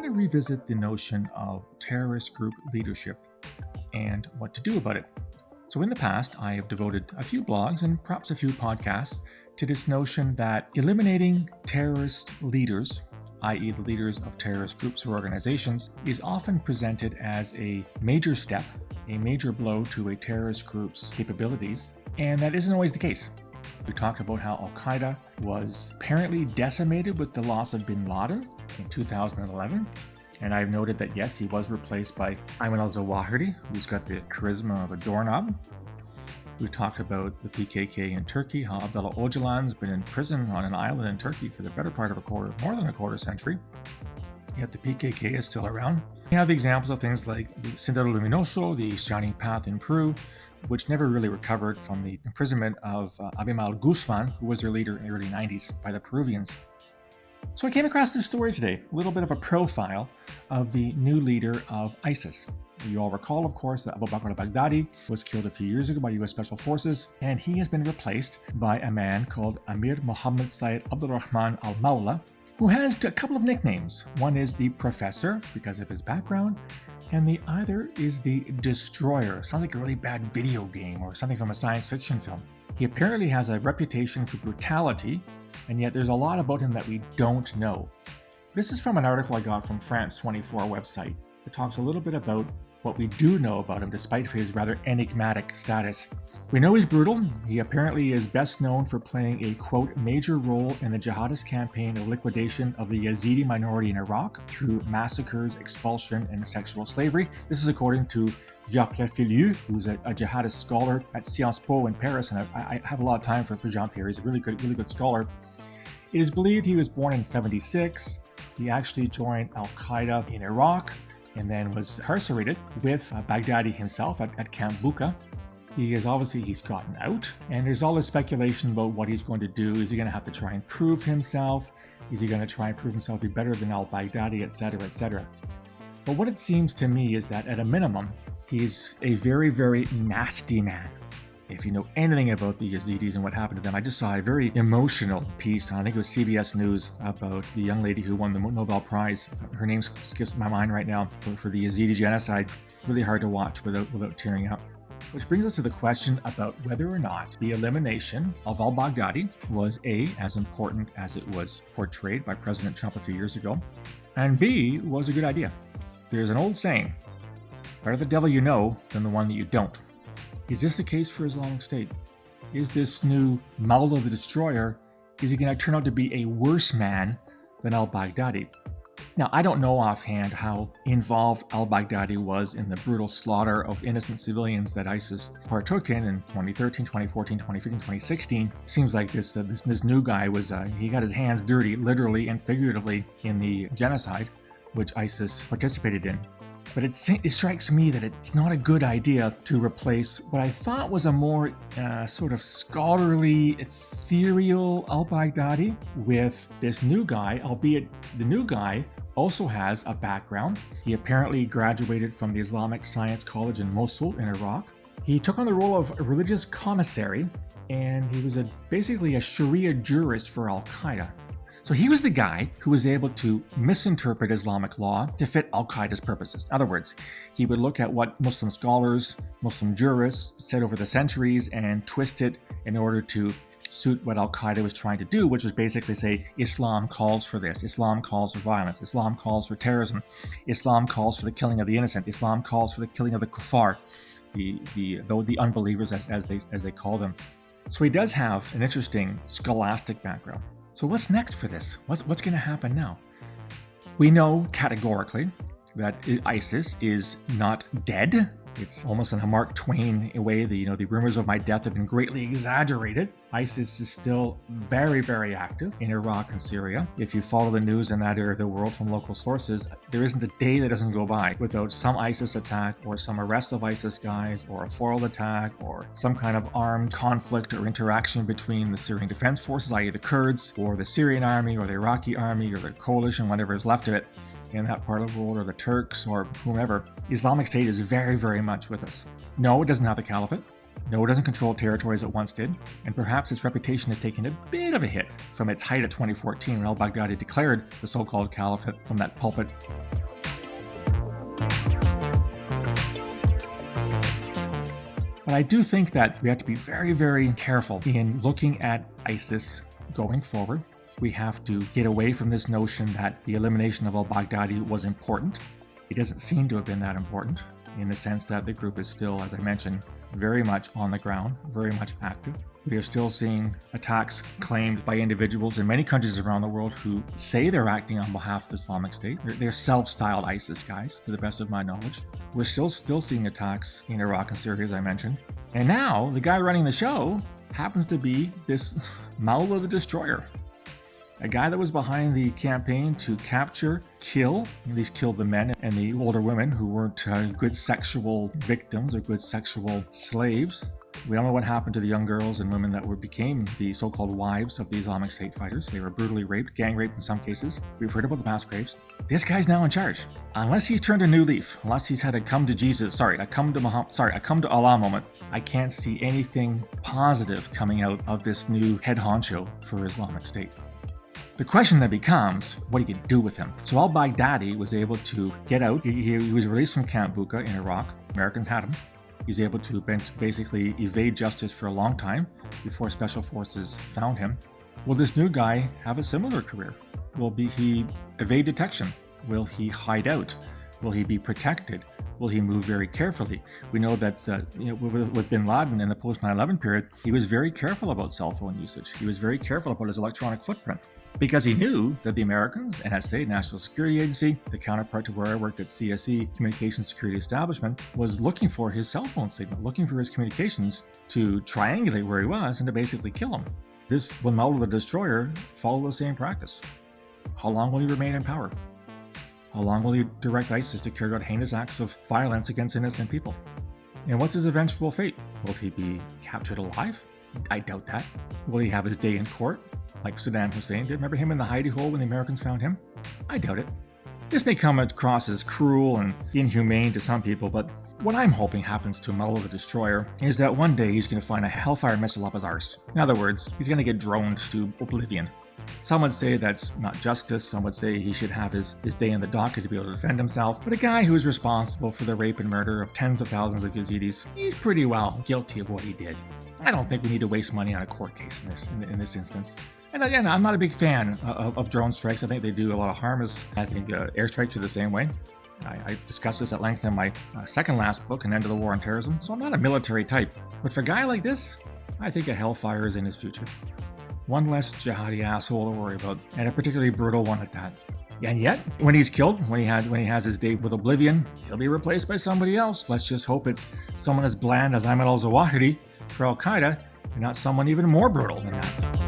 want to revisit the notion of terrorist group leadership and what to do about it. So in the past, I have devoted a few blogs and perhaps a few podcasts to this notion that eliminating terrorist leaders, i.e. the leaders of terrorist groups or organizations, is often presented as a major step, a major blow to a terrorist group's capabilities, and that isn't always the case. We talked about how al-Qaeda was apparently decimated with the loss of bin Laden in 2011. And I've noted that yes, he was replaced by Ayman al-Zawahiri, who's got the charisma of a doorknob. We talked about the PKK in Turkey, how Abdullah Öcalan's been in prison on an island in Turkey for the better part of more than a quarter century. Yet the PKK is still around. We have the examples of things like the Sendero Luminoso, the Shining Path in Peru, which never really recovered from the imprisonment of Abimael Guzman, who was their leader in the early 90s by the Peruvians. So I came across this story today, a little bit of a profile of the new leader of ISIS. You all recall, of course, that Abu Bakr Al Baghdadi was killed a few years ago by US Special Forces, and he has been replaced by a man called Amir Mohammed Sayyid Abdurrahman Al-Mawla, who has a couple of nicknames. One is the Professor, because of his background, and the other is the Destroyer. Sounds like a really bad video game or something from a science fiction film. He apparently has a reputation for brutality, and yet there's a lot about him that we don't know. This is from an article I got from France 24 website. It talks a little bit about what we do know about him despite his rather enigmatic status. We know he's brutal. He apparently is best known for playing a, quote, major role in the jihadist campaign of liquidation of the Yazidi minority in Iraq through massacres, expulsion, and sexual slavery. This is according to Jean-Pierre Filiu, who's a jihadist scholar at Sciences Po in Paris, and I have a lot of time for Jean-Pierre. He's a really good scholar. It is believed he was born in 76. He actually joined al-Qaeda in Iraq and then was incarcerated with Baghdadi himself at Camp Bucca. He's gotten out, and there's all this speculation about what he's going to do. Is he going to have to try and prove himself? Is he going to try and prove himself to be better than al-Baghdadi, etc., etc.? But what it seems to me is that at a minimum, he's a very, very nasty man. If you know anything about the Yazidis and what happened to them, I just saw a very emotional piece on, I think it was CBS News, about the young lady who won the Nobel Prize. Her name skips my mind right now for the Yazidi genocide. Really hard to watch without tearing up. Which brings us to the question about whether or not the elimination of al-Baghdadi was A, as important as it was portrayed by President Trump a few years ago, and B, was a good idea. There's an old saying, better the devil you know than the one that you don't. Is this the case for Islamic State? Is this new Mawla the Destroyer, is he going to turn out to be a worse man than al-Baghdadi? Now, I don't know offhand how involved al-Baghdadi was in the brutal slaughter of innocent civilians that ISIS partook in 2013, 2014, 2015, 2016. Seems like this new guy he got his hands dirty, literally and figuratively, in the genocide, which ISIS participated in. But it strikes me that it's not a good idea to replace what I thought was a more sort of scholarly, ethereal al-Baghdadi with this new guy, albeit the new guy also has a background. He apparently graduated from the Islamic Science College in Mosul in Iraq. He took on the role of a religious commissary, and he was basically a Sharia jurist for al-Qaeda. So he was the guy who was able to misinterpret Islamic law to fit al-Qaeda's purposes. In other words, he would look at what Muslim scholars, Muslim jurists said over the centuries and twist it in order to suit what al-Qaeda was trying to do, which was basically say, Islam calls for this, Islam calls for violence, Islam calls for terrorism, Islam calls for the killing of the innocent, Islam calls for the killing of the kuffar, the unbelievers as they call them. So he does have an interesting scholastic background. So what's next for this? What's going to happen now? We know categorically that ISIS is not dead. It's almost in a Mark Twain way. The rumors of my death have been greatly exaggerated. ISIS is still very, very active in Iraq and Syria. If you follow the news in that area of the world from local sources, there isn't a day that doesn't go by without some ISIS attack or some arrest of ISIS guys or a foiled attack or some kind of armed conflict or interaction between the Syrian Defense Forces, i.e. the Kurds, or the Syrian army or the Iraqi army or the coalition, whatever is left of it in that part of the world, or the Turks or whomever. Islamic State is very, very much with us. No, it doesn't have the caliphate. No, it doesn't control territories it once did, and perhaps its reputation has taken a bit of a hit from its height at 2014 when al-Baghdadi declared the so-called caliphate from that pulpit. But I do think that we have to be very, very careful in looking at ISIS going forward. We have to get away from this notion that the elimination of al-Baghdadi was important. It doesn't seem to have been that important, in the sense that the group is still, as I mentioned, very much on the ground, very much active. We are still seeing attacks claimed by individuals in many countries around the world who say they're acting on behalf of Islamic State. They're self-styled ISIS guys, to the best of my knowledge. We're still seeing attacks in Iraq and Syria, as I mentioned. And now, the guy running the show happens to be this Mawla the Destroyer. A guy that was behind the campaign to capture, kill, at least kill the men and the older women who weren't good sexual victims or good sexual slaves. We all know what happened to the young girls and women that became the so-called wives of the Islamic State fighters. They were brutally raped, gang raped in some cases. We've heard about the mass graves. This guy's now in charge. Unless he's turned a new leaf, unless he's had a come to Allah moment, I can't see anything positive coming out of this new head honcho for Islamic State. The question then becomes, what do you do with him? So al-Baghdadi was able to get out. He was released from Camp Bucca in Iraq. Americans had him. He's able to basically evade justice for a long time before special forces found him. Will this new guy have a similar career? Will he evade detection? Will he hide out? Will he be protected? Will he move very carefully? We know that with bin Laden in the post 9/11 period, he was very careful about cell phone usage. He was very careful about his electronic footprint because he knew that the Americans, NSA, National Security Agency, the counterpart to where I worked at CSE, Communications Security Establishment, was looking for his cell phone signal, looking for his communications to triangulate where he was and to basically kill him. This will Mawla the Destroyer follow the same practice. How long will he remain in power? How long will he direct ISIS to carry out heinous acts of violence against innocent people? And what's his eventual fate? Will he be captured alive? I doubt that. Will he have his day in court, like Saddam Hussein did? Remember him in the hidey hole when the Americans found him? I doubt it. This may come across as cruel and inhumane to some people, but what I'm hoping happens to Mawla the Destroyer is that one day he's going to find a hellfire missile up his arse. In other words, he's going to get droned to oblivion. Some would say that's not justice. Some would say he should have his day in the docket to be able to defend himself. But a guy who is responsible for the rape and murder of tens of thousands of Yazidis, he's pretty well guilty of what he did. I don't think we need to waste money on a court case in this instance. And again, I'm not a big fan of drone strikes. I think they do a lot of harm. I think airstrikes are the same way. I discussed this at length in my second last book, An End to the War on Terrorism. So I'm not a military type. But for a guy like this, I think a hellfire is in his future. One less jihadi asshole to worry about, and a particularly brutal one at that. And yet, when he's killed, when he has his day with oblivion, he'll be replaced by somebody else. Let's just hope it's someone as bland as Ayman al-Zawahiri for al-Qaeda, and not someone even more brutal than that.